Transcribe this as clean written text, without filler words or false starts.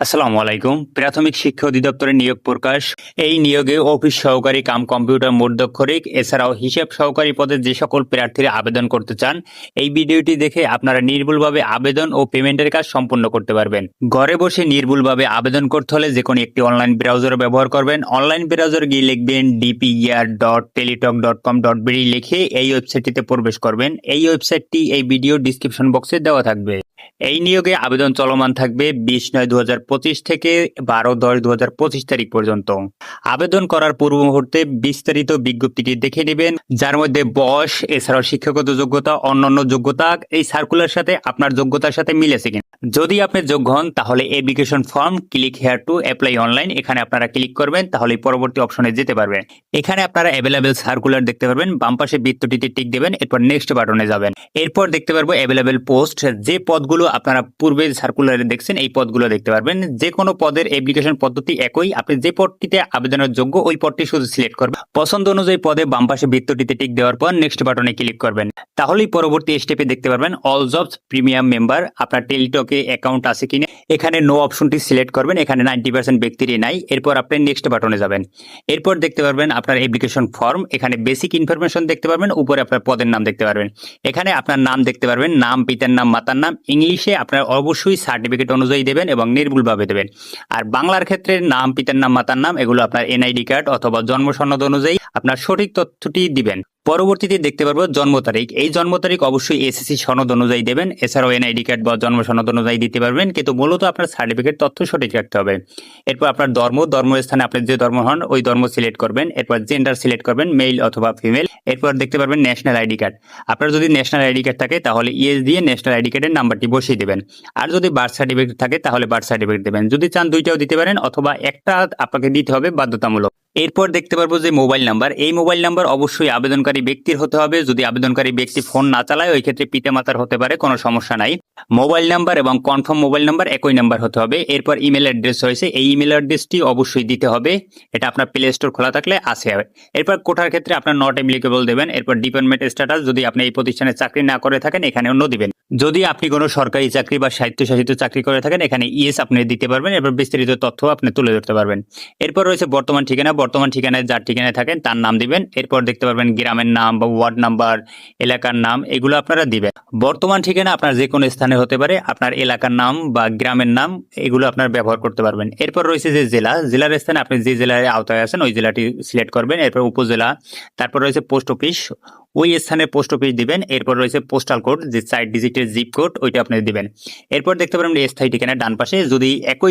আসসালামু আলাইকুম। প্রাথমিক শিক্ষা অধিদপ্তরের নিয়োগ প্রকাশ। এই নিয়োগে অফিস সহকারী কাম কম্পিউটার মধ্যক্ষরিক এছাড়াও হিসাব সহকারী পদে যে সকল প্রার্থীরা আবেদন করতে চান, এই ভিডিওটি দেখে আপনারা নির্ভুলভাবে আবেদন ও পেমেন্টের কাজ সম্পন্ন করতে পারবেন। ঘরে বসে নির্ভুলভাবে আবেদন করতে হলে যে কোনো একটি অনলাইন ব্রাউজার ব্যবহার করবেন। অনলাইন ব্রাউজারে গিয়ে লিখবেন dpr.teletalk.com.bd লিখে এই ওয়েবসাইটটিতে প্রবেশ করবেন। এই ওয়েবসাইটটি এই ভিডিও ডিসক্রিপশন বক্সে দেওয়া থাকবে। এই নিয়োগে আবেদন চলমান থাকবে 20/9/2025 থেকে 12/10/2025 তারিখ পর্যন্ত। আবেদন করার পূর্ব মুহূর্তে বিস্তারিত বিজ্ঞপ্তিটি দেখে নেবেন, যার মধ্যে বয়স এছাড়াও শিক্ষাগত যোগ্যতা, অন্যান্য যোগ্যতা এই সার্কুলার সাথে আপনার যোগ্যতার সাথে মিলেছে কিনা। যদি আপনি যোগ্য হন তাহলে application form click here to apply online এখানে আপনারা ক্লিক করবেন, তাহলে পরবর্তী অপশনে যেতে পারবেন। এখানে আপনারা অ্যাভেলেবেল সার্কুলার দেখতে পারবেন, বাম পাশে বৃত্তটিতে টিক দেবেন, এরপর নেক্সট বাটনে যাবেন। এরপর দেখতে পারবো অ্যাভেলেবেল পোস্ট, যে পদগুলো আপনারা পূর্বে সার্কুলারে দেখছেন এই পদগুলো দেখতে পারবেন। যে কোনো পদের অ্যাপ্লিকেশন পদ্ধতি একই, আপনি যে পদটিতে আবেদনের যোগ্য ওই পদটি শুধু সিলেক্ট করবেন। পছন্দ অনুযায়ী পদে বাম পাশে বৃত্তটিতে টিক দেওয়ার পর নেক্সট বাটনে ক্লিক করবেন, তাহলেই পরবর্তী স্টেপে দেখতে পারবেন অল জবস প্রিমিয়াম মেম্বার, আপনার টেলিটকে অ্যাকাউন্ট আছে কিনা। এখানে নো অপশনটি সিলেক্ট করবেন, এখানে 90% ব্যক্তিরই নাই। এরপর আপনি নেক্সট বাটনে যাবেন। এরপর দেখতে পারবেন আপনার অ্যাপ্লিকেশন ফর্ম, এখানে বেসিক ইনফরমেশন দেখতে পারবেন, উপরে আপনার পদের নাম দেখতে পারবেন। এখানে আপনার নাম দেখতে পারবেন, নাম, পিতার নাম, মাতার নাম। ইংলিশে আপনার অবশ্যই সার্টিফিকেট অনুযায়ী দেবেন এবং নির্ভুলভাবে দেবেন। আর বাংলার ক্ষেত্রে নাম, পিতার নাম, মাতার নাম এগুলো আপনার এনআইডি কার্ড অথবা জন্ম সনদ অনুযায়ী আপনার সঠিক তথ্যটি দিবেন। পরবর্তীতে দেখতে পারবো জন্ম তারিখ, এই জন্ম তারিখ অবশ্যই এসএসসি সনদ অনুযায়ী দেবেন, এছাড়াও এনআইডি কার্ড বা জন্ম সনদ অনুযায়ী দিতে পারবেন, কিন্তু মূলত আপনার সার্টিফিকেট তথ্য সঠিক রাখতে হবে। এরপর আপনার ধর্মস্থানে আপনি যে ধর্ম হন ওই ধর্ম সিলেক্ট করবেন। এরপর জেন্ডার সিলেক্ট করবেন, মেল অথবা ফিমেল। এরপর দেখতে পারবেন ন্যাশনাল আইডি কার্ড, আপনার যদি ন্যাশনাল আইডি কার্ড থাকে তাহলে ইয়েস দিয়ে ন্যাশনাল আইডি কার্ডের নাম্বারটি বসিয়ে দেবেন। আর যদি বার্থ সার্টিফিকেট থাকে তাহলে বার্থ সার্টিফিকেট দেবেন, যদি চান দুইটাও দিতে পারেন অথবা একটা আপনাকে দিতে হবে বাধ্যতামূলক। এরপর দেখতে পারবো যে মোবাইল নাম্বার, এই মোবাইল নাম্বার অবশ্যই আবেদনকারী ব্যক্তির হতে হবে। যদি আবেদনকারী ব্যক্তি ফোন না চালায় ওই ক্ষেত্রে পিতামাতার হতে পারে, কোনো সমস্যা নাই। মোবাইল নাম্বার এবং কনফার্ম মোবাইল নাম্বার একই নাম্বার হতে হবে। এরপর ইমেল অ্যাড্রেস রয়েছে, এই ইমেল অ্যাড্রেসটি অবশ্যই দিতে হবে, এটা আপনার প্লে স্টোর খোলা থাকলে আছে। এরপর কোটার ক্ষেত্রে আপনার নট অ্যাপ্লিকেবল দেবেন। এরপর ডিপার্টমেন্ট স্ট্যাটাস, যদি আপনি এই প্রতিষ্ঠানে চাকরি না করে থাকেন এখানে অন্য দিবেন। যদি আপনি কোনো সরকারি চাকরি বা স্বায়ত্তশাসিত চাকরি করে থাকেন এখানে ইয়েস আপনি দিতে পারবেন। এরপর বিস্তারিত তথ্য আপনি তুলে ধরতে পারবেন। এরপর রয়েছে বর্তমান ঠিকানা, বর্তমান ঠিকানায় যার ঠিকানায় থাকেন তার নাম দিবেন। এরপর দেখতে পারবেন গ্রামের নাম বা ওয়ার্ড নাম্বার, এলাকার নাম এগুলো আপনারা দিবেন। বর্তমান ঠিকানা আপনার যে কোনো স্থানে হতে পারে, আপনার এলাকার নাম বা গ্রামের নাম এগুলো আপনার ব্যবহার করতে পারবেন। এরপর রয়েছে যে জেলার স্থানে আপনি যে জেলার আওতায় আছেন ওই জেলাটি সিলেক্ট করবেন। এরপর উপজেলা, তারপর রয়েছে পোস্ট অফিস, ওই স্থানে পোস্ট অফিস দিবেন। এরপর রয়েছে পোস্টাল কোড, যে 4 ডিজিটের জিপ কোড ওইটা আপনি দিবেন। এরপর দেখতে পারেন স্থায়ী ঠিকানা ডান পাশে, যদি একই